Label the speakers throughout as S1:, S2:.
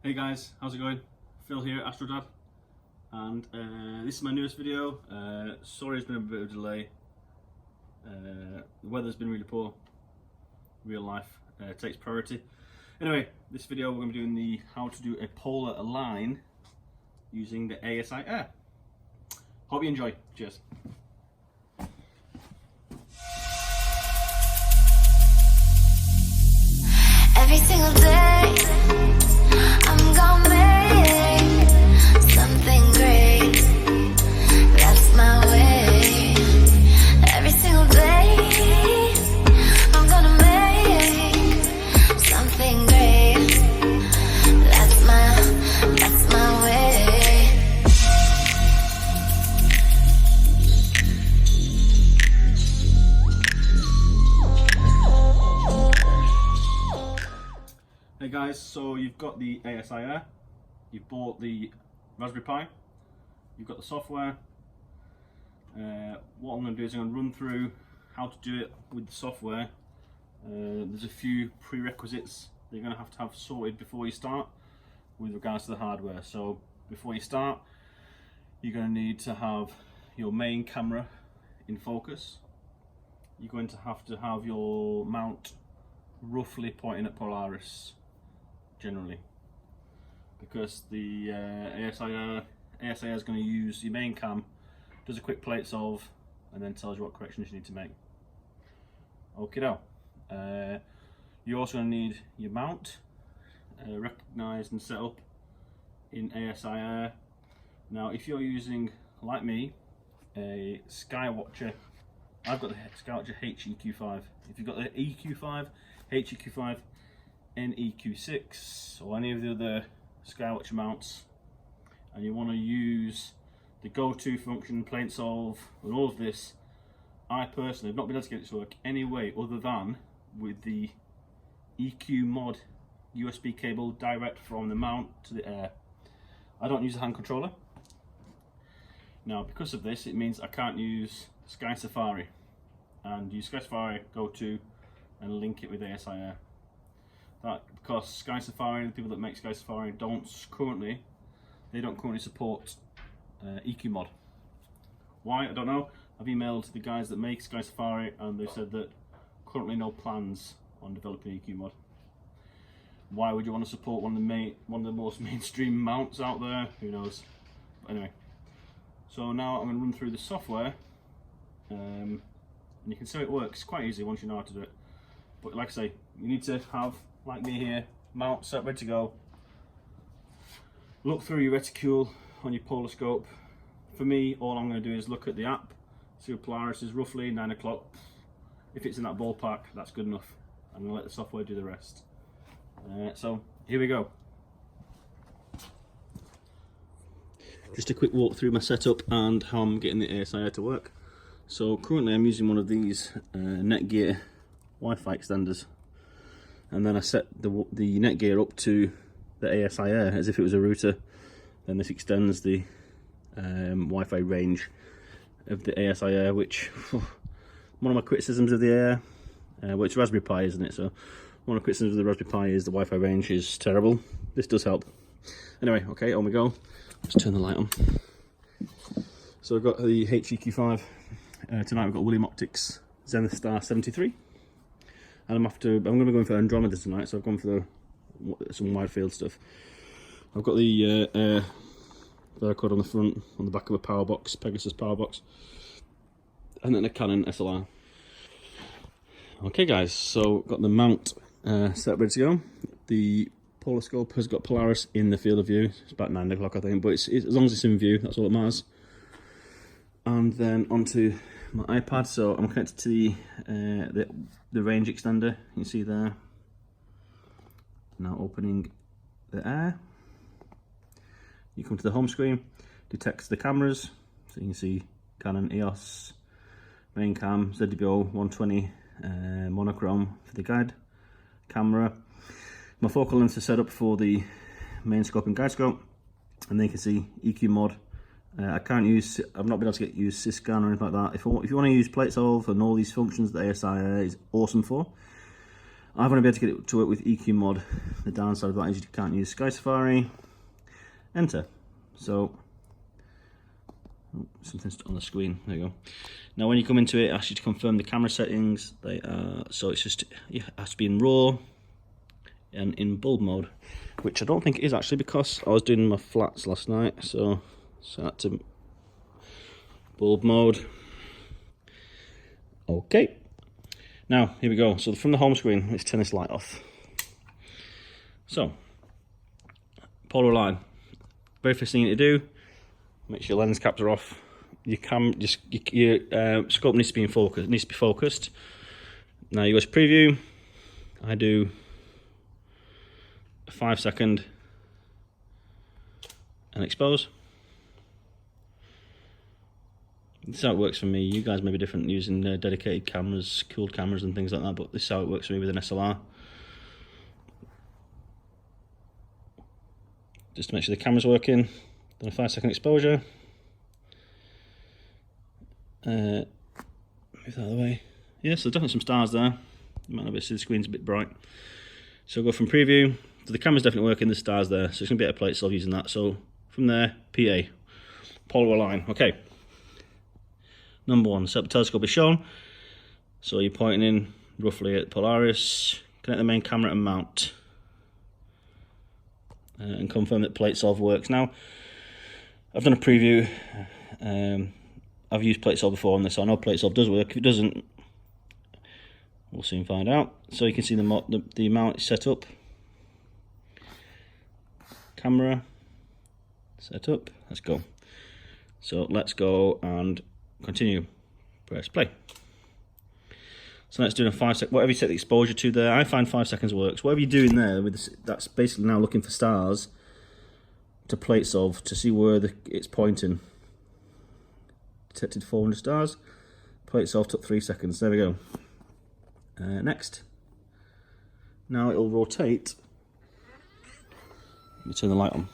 S1: Hey guys, how's it going? Phil here, AstroDad, and this is my newest video. Sorry it's been a bit of a delay. The weather's been really poor. Real life takes priority. Anyway, this video we're going to be doing the how to do a polar align using the ASI Air. Hope you enjoy. Cheers.
S2: Every single day I'm gonna make something great. That's my way. Every single day I'm gonna make something great. That's my way.
S1: Hey guys, so you've got the ASI Air, you've bought the Raspberry Pi, you've got the software. What I'm going to do is I'm going to run through how to do it with the software. There's a few prerequisites that you're going to have sorted before you start with regards to the hardware. So before you start, you're going to need to have your main camera in focus. You're going to have your mount roughly pointing at Polaris generally, because the ASI is going to use your main cam, does a quick plate solve, and then tells you what corrections you need to make. Okay, now you're also going to need your mount recognised and set up in ASI Air. Now, if you're using, like me, a Skywatcher, I've got the Skywatcher HEQ5. If you've got the EQ5, HEQ5, NEQ6, or any of the other Skywatcher mounts, and you want to use the go-to function, plate solve, and all of this, I personally have not been able to get it to work any way other than with the EQ mod USB cable direct from the mount to the Air. I don't use a hand controller. Now, because of this, it means I can't use Sky Safari and use Sky Safari go-to and link it with ASI Air. That because Sky Safari, the people that make Sky Safari don't currently support EQ mod. Why? I don't know. I've emailed the guys that make Sky Safari and they said that currently no plans on developing EQ mod. Why would you want to support one of the most mainstream mounts out there? Who knows? But anyway, so now I'm going to run through the software, and you can see it works quite easy once you know how to do it. But like I say, you need to have, like me here, mount set ready to go. Look through your reticule on your polar scope. For me, all I'm going to do is look at the app, see what Polaris is roughly 9 o'clock. If it's in that ballpark, that's good enough. I'm going to let the software do the rest. So here we go. Just a quick walk through my setup and how I'm getting the ASI Air to work. So currently I'm using one of these Netgear Wi-Fi extenders, and then I set the Netgear up to the ASI Air as if it was a router. Then this extends the Wi-Fi range of the ASI Air, which one of my criticisms of the Air, well, it's Raspberry Pi, isn't it? So one of the criticisms of the Raspberry Pi is the Wi-Fi range is terrible. This does help. Anyway, okay, on we go. Let's turn the light on. So I've got the HEQ5. Tonight we've got William Optics Zenith Star 73. And I'm going to be going for Andromeda tonight, so I've gone for some wide field stuff. I've got the Air barcode on the front, on the back of a power box, Pegasus power box, and then a Canon SLR. Okay guys, so got the mount set ready to go. The polar scope has got Polaris in the field of view. It's about 9 o'clock I think, but it's as long as it's in view, that's all that matters. And then onto my iPad, so I'm connected to the range extender, you can see there. Now opening the Air. You come to the home screen, detects the cameras, so you can see Canon EOS, main cam, ZWO 120 monochrome for the guide camera. My focal length is set up for the main scope and guide scope, and then you can see EQ mod. I've not been able to use Syscan or anything like that. If you want to use plate solve and all these functions that ASI Air is awesome for, I've only been able to get it to work with EQ mod. The downside of that is you can't use Sky Safari. Enter. So, something's on the screen. There you go. Now, when you come into it, it asks you to confirm the camera settings. They are, so it's just, it has to be in RAW and in bulb mode, which I don't think it is actually, because I was doing my flats last night. So set to bulb mode. Okay. Now, here we go. So from the home screen, let's turn this light off. So, polar line. Very first thing you need to do, make sure your lens caps are off. Your scope needs to be in focus. Needs to be focused. Now you go to preview. I do a 5-second and expose. This is how it works for me. You guys may be different using dedicated cameras, cooled cameras and things like that, but this is how it works for me with an SLR. Just to make sure the camera's working. Then a 5-second exposure. Move that out of the way. Yeah, so definitely some stars there. You might not be able to see the screen's a bit bright. So go from preview. So the camera's definitely working, the stars there. So it's going to be able to play itself using that. So from there, PA. Polar line. Okay. Number 1, set the telescope is shown. So you're pointing in roughly at Polaris. Connect the main camera and mount. And confirm that plate solve works. Now, I've done a preview. I've used plate solve before on this, so I know plate solve does work. If it doesn't, we'll soon find out. So you can see the mount is set up. Camera set up. Let's go. So let's go and continue. Press play. So let's do a 5-second. Whatever you set the exposure to there, I find 5 seconds works. Whatever you're doing there with this, that's basically now looking for stars to plate solve to see where it's pointing. Detected 400 stars. Plate solve took 3 seconds. There we go. Next. Now it'll rotate. Let me turn the light on.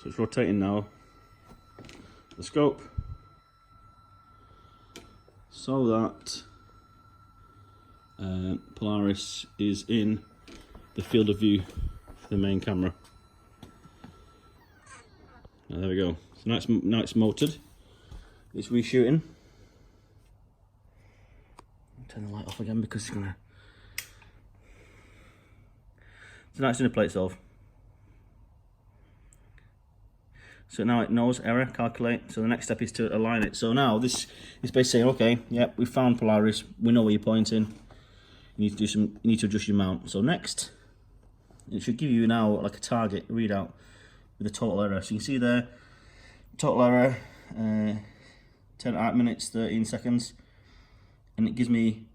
S1: So it's rotating now. The scope. So that Polaris is in the field of view for the main camera. There we go. So now it's motored. It's reshooting. Turn the light off again because it's gonna. So now it's in a plate solve. So now it knows error, calculate. So the next step is to align it. So now this is basically saying, okay, yep, we found Polaris. We know where you're pointing. You need to you need to adjust your mount. So next, it should give you now like a target readout with a total error. So you can see there, total error, 10 minutes, 13 seconds, and it gives me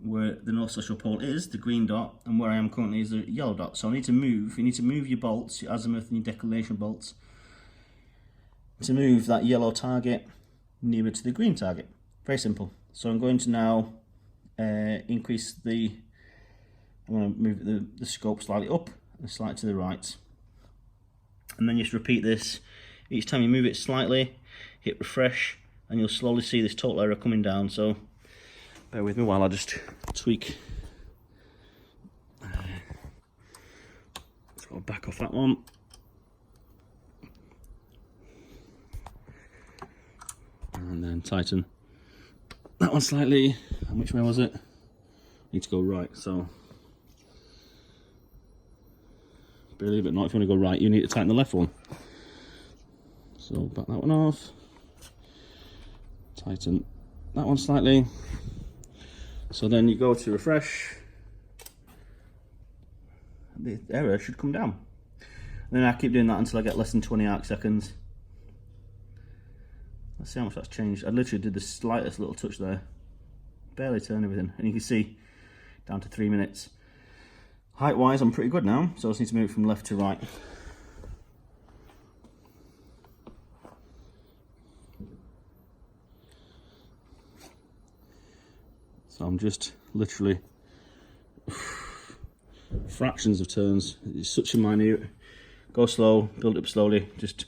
S1: where the North Social Pole is, the green dot, and where I am currently is the yellow dot. So I need to move. You need to move your bolts, your azimuth and your declination bolts, to move that yellow target nearer to the green target. Very simple. So I'm going to now increase I'm going to move the scope slightly up and slightly to the right. And then just repeat this. Each time you move it slightly, hit refresh, and you'll slowly see this total error coming down. So bear with me while I just tweak. Let's go back off that one. And then tighten that one slightly. And which way was it? Need to go right. So believe it or not, if you want to go right, you need to tighten the left one. So back that one off. Tighten that one slightly. So then you go to refresh. The error should come down. And then I keep doing that until I get less than 20 arc seconds. Let's see how much that's changed. I literally did the slightest little touch there. Barely turned everything. And you can see down to 3 minutes. Height wise, I'm pretty good now. So I just need to move it from left to right. So I'm just literally fractions of turns. It's such a minute. Go slow, build it up slowly. Just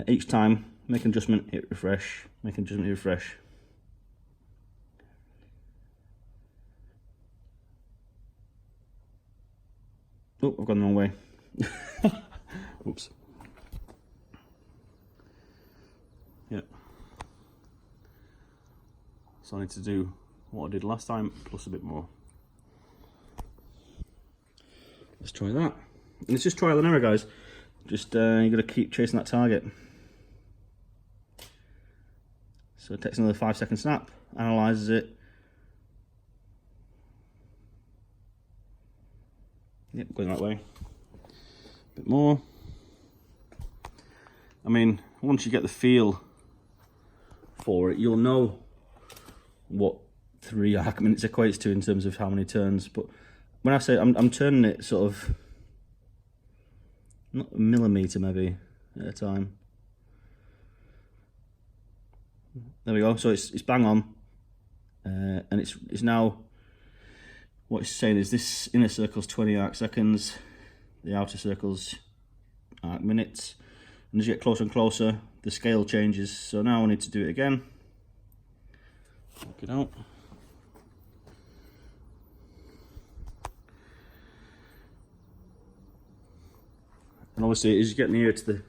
S1: each time, make an adjustment, hit refresh, make an adjustment, hit refresh. Oh, I've gone the wrong way. Oops. Yeah. So I need to do what I did last time, plus a bit more. Let's try that. And it's just trial and error, guys. Just you got to keep chasing that target. So it takes another 5-second snap, analyzes it. Yep, going that way. A bit more. I mean, once you get the feel for it, you'll know what 3 arc minutes equates to in terms of how many turns. But when I say I'm turning it sort of, not a millimetre maybe at a time. There we go. So it's bang on, and it's now, what it's saying is this inner circle's 20 arc seconds, the outer circle's arc minutes, and as you get closer and closer, the scale changes. So now I need to do it again. Work it out. And obviously, as you get nearer to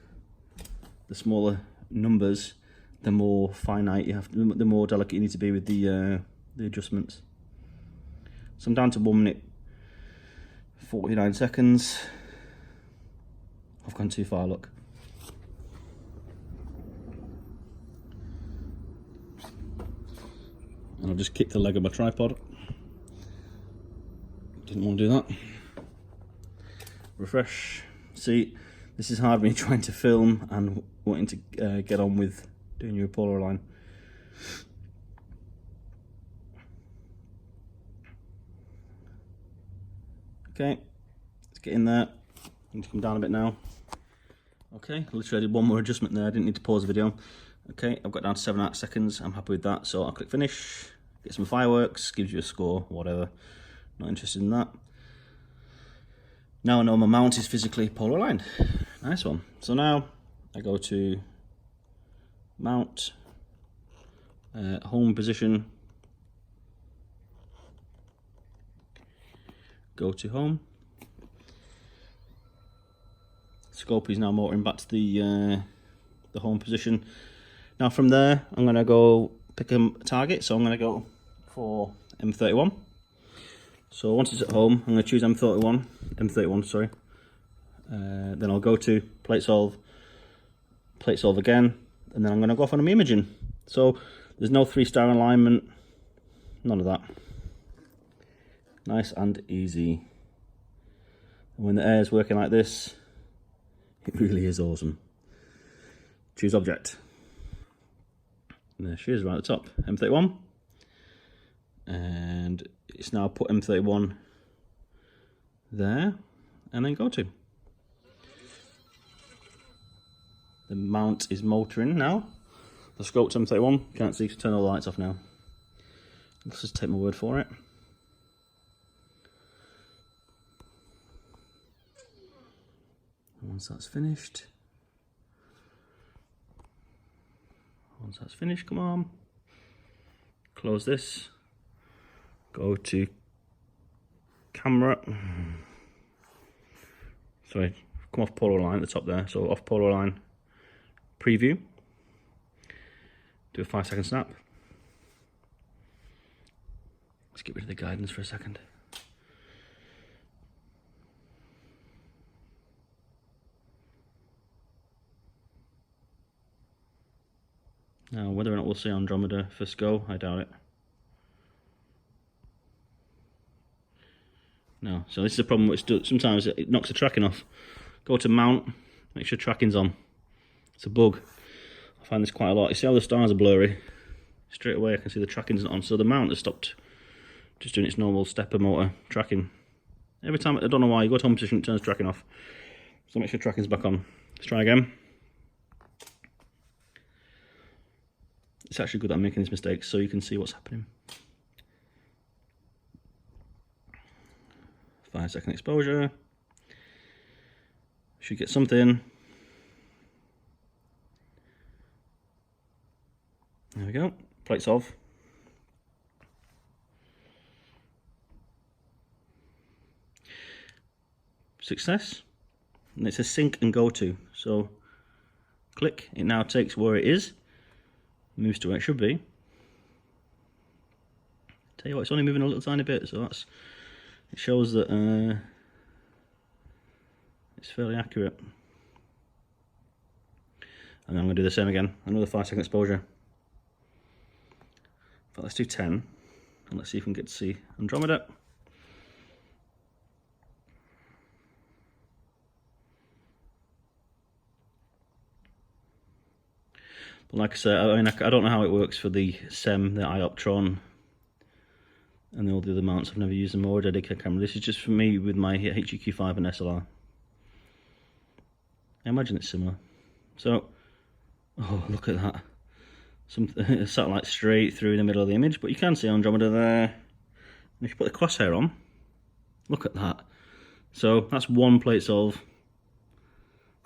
S1: the smaller numbers, the more finite you have, the more delicate you need to be with the adjustments. So I'm down to 1 minute 49 seconds. I've gone too far, look. And I've just kicked the leg of my tripod. Didn't want to do that. Refresh. See, this is hard when you're trying to film and wanting to get on with doing your polar line. Okay, let's get in there. I need to come down a bit now. Okay, I literally did one more adjustment there. I didn't need to pause the video. Okay, I've got down to 7.5 seconds. I'm happy with that, so I'll click finish. Get some fireworks, gives you a score, whatever. Not interested in that. Now I know my mount is physically polar aligned. Nice one. So now I go to mount, home position, go to home. Scope is now motoring back to the home position. Now from there, I'm going to go pick a target. So I'm going to go for M31. So once it's at home, I'm going to choose M31, sorry. Then I'll go to plate solve again, and then I'm going to go off on my imaging. So there's no 3-star alignment, none of that. Nice and easy. And when the air is working like this, it really is awesome. Choose object. And there she is, right at the top, M31. And it's now put M31 there, and then go to. The mount is motoring now. The scope's M31, can't see, turn all the lights off now. Let's just take my word for it. Once that's finished, come on, close this, go to camera, sorry, come off polar line at the top there, so off polar line, preview, do a 5-second snap. Let's get rid of the guidance for a second. Now, whether or not we'll see Andromeda first go, I doubt it. No, so this is a problem which sometimes it knocks the tracking off. Go to mount, make sure tracking's on. It's a bug. I find this quite a lot. You see how the stars are blurry? Straight away I can see the tracking's not on. So the mount has stopped just doing its normal stepper motor tracking. Every time, I don't know why, you go to home position, it turns tracking off. So make sure tracking's back on. Let's try again. It's actually good that I'm making these mistakes so you can see what's happening. 5-second exposure. Should get something. There we go. Plates off. success, and it says sync and go to. So click, it now takes where it is, moves to where it should be. Tell you what, it's only moving a little tiny bit, so it shows that it's fairly accurate. And then I'm going to do the same again, another 5-second exposure. But let's do 10, and let's see if we can get to see Andromeda. But like I said, I mean, I don't know how it works for the SEM, the Ioptron, and all the other mounts. I've never used them or a dedicated camera. This is just for me with my HEQ5 and SLR. I imagine it's similar. So, oh, look at that. A satellite straight through the middle of the image, but you can see Andromeda there. And if you put the crosshair on, look at that. So that's one plate solve,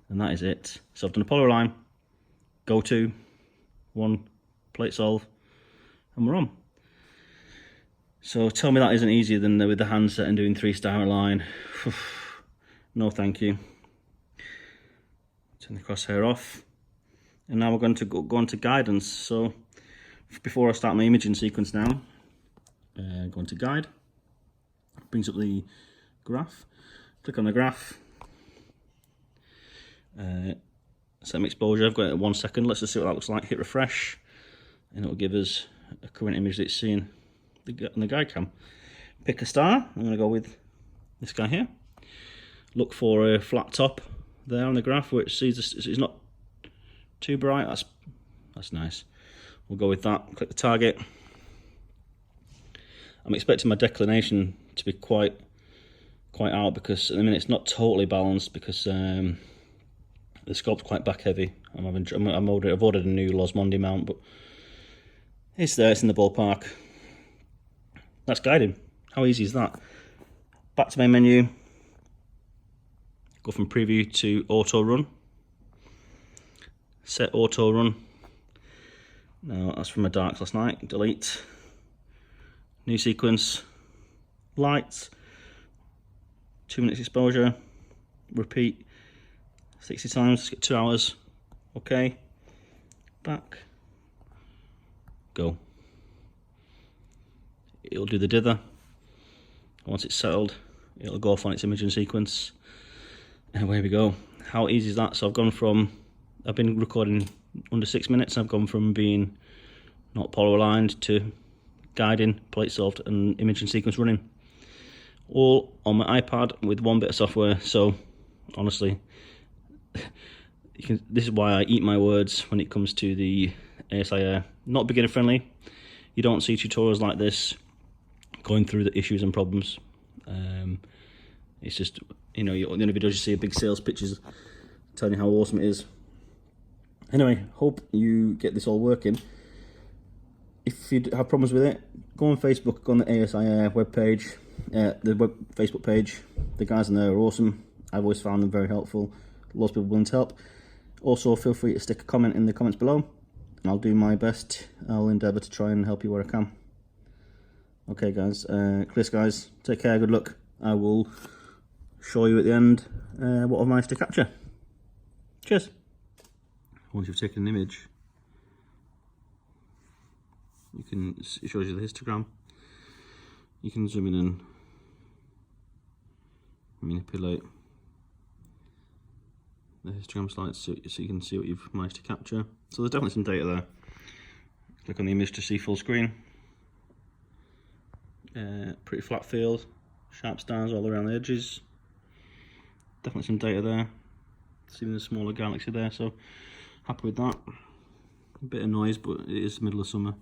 S1: and that is it. So I've done a polar line, go to, one plate solve, and we're on. So tell me that isn't easier than with the handset and doing 3-star line. No thank you. Turn the crosshair off. And now we're going to go on to guidance. So before I start my imaging sequence now, go into guide, brings up the graph, click on the graph, set my exposure, I've got it at 1 second, let's just see what that looks like, hit refresh, and it'll give us a current image that it's seeing on the guide cam. Pick a star, I'm going to go with this guy here, look for a flat top there on the graph where it sees it's not too bright. That's nice. We'll go with that. Click the target. I'm expecting my declination to be quite out, because at the minute it's not totally balanced, because the scope's quite back heavy. I've ordered a new Losmondi mount, but it's there. It's in the ballpark. That's guiding. How easy is that? Back to main menu. Go from preview to auto run. Set auto run. Now that's from my darks last night. Delete. New sequence. Lights. 2 minutes exposure. Repeat 60 times. Get 2 hours. Okay. Back. Go. It'll do the dither. Once it's settled, it'll go off on its imaging sequence. And away we go. How easy is that? So I've been recording under 6 minutes. I've gone from being not polar aligned to guiding, plate solved, and imaging sequence running. All on my iPad with one bit of software. So honestly, this is why I eat my words when it comes to the ASI Air. Not beginner friendly. You don't see tutorials like this going through the issues and problems. It's just, you know, the only videos you see are big sales pitches telling you how awesome it is. Anyway, hope you get this all working. If you have problems with it, go on Facebook, go on the ASI Air webpage, the Facebook page. The guys in there are awesome. I've always found them very helpful. Lots of people willing to help. Also, feel free to stick a comment in the comments below, and I'll do my best. I'll endeavour to try and help you where I can. Okay, guys, clear skies. Take care, good luck. I will show you at the end what I've managed to capture. Cheers. Once you've taken an image, it shows you the histogram. You can zoom in and manipulate the histogram slides so you can see what you've managed to capture. So there's definitely some data there. Click on the image to see full screen. Pretty flat field, sharp stars all around the edges. Definitely some data there. See the smaller galaxy there, so happy with that. A bit of noise, but it is the middle of summer.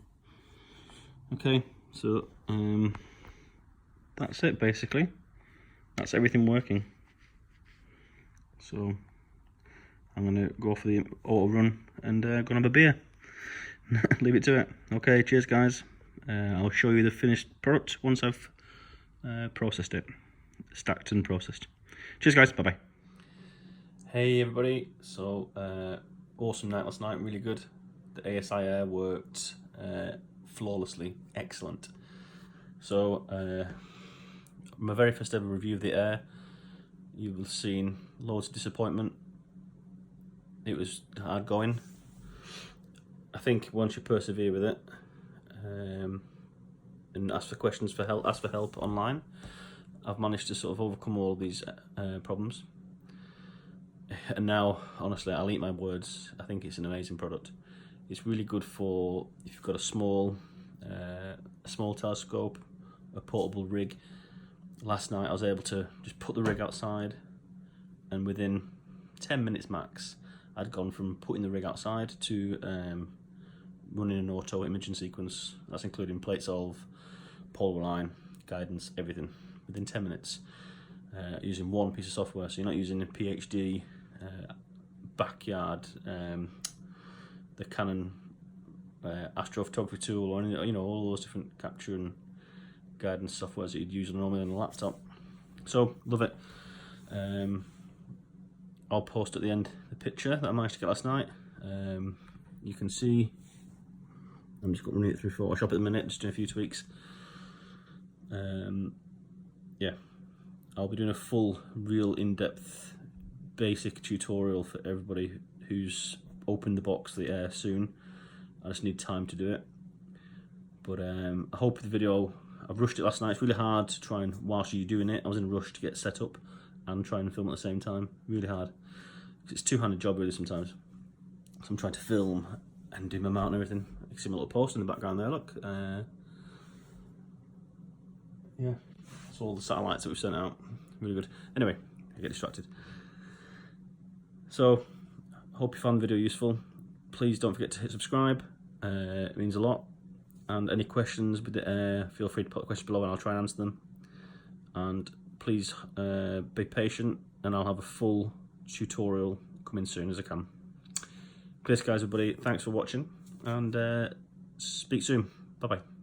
S1: Okay, so that's it basically. That's everything working. So I'm gonna go for the auto run and go and have a beer. Leave it to it. Okay, cheers guys. I'll show you the finished product once I've processed it, stacked and processed. Cheers guys, bye bye. Hey everybody, so awesome night last night, really good. The ASI Air worked flawlessly, excellent. So my very first ever review of the Air. you will have seen loads of disappointment. It was hard going. I think once you persevere with it, and ask for questions for help, ask for help online, I've managed to sort of overcome all these problems. And now, honestly, I'll eat my words. I think it's an amazing product. It's really good for if you've got a small telescope, a portable rig. Last night I was able to just put the rig outside, and within 10 minutes max, I'd gone from putting the rig outside to running an auto imaging sequence. That's including plate solve, polar line, guidance, everything, within 10 minutes, using one piece of software. So you're not using a PhD, backyard, the Canon astrophotography tool, or any, all those different capture and guidance softwares that you'd use normally on a laptop. So love it. I'll post at the end the picture that I managed to get last night. You can see I'm just running it through Photoshop at the minute, just doing a few tweaks. Yeah, I'll be doing a full, real in-depth basic tutorial for everybody who's opened the box of the Air soon. I just need time to do it. But I hope the video, I've rushed it last night. It's really hard to try and, whilst you're doing it, I was in a rush to get set up and try and film at the same time. Really hard. It's a two-handed job really sometimes. So I'm trying to film and do my mount and everything. You can see my little post in the background there, look. Yeah, that's all the satellites that we've sent out. Really good. Anyway, I get distracted. So, hope you found the video useful. Please don't forget to hit subscribe. It means a lot. And any questions with the Air, feel free to put a question below and I'll try and answer them. And please be patient, and I'll have a full tutorial coming soon as I can. Clear skies, everybody. Thanks for watching, and speak soon. Bye bye.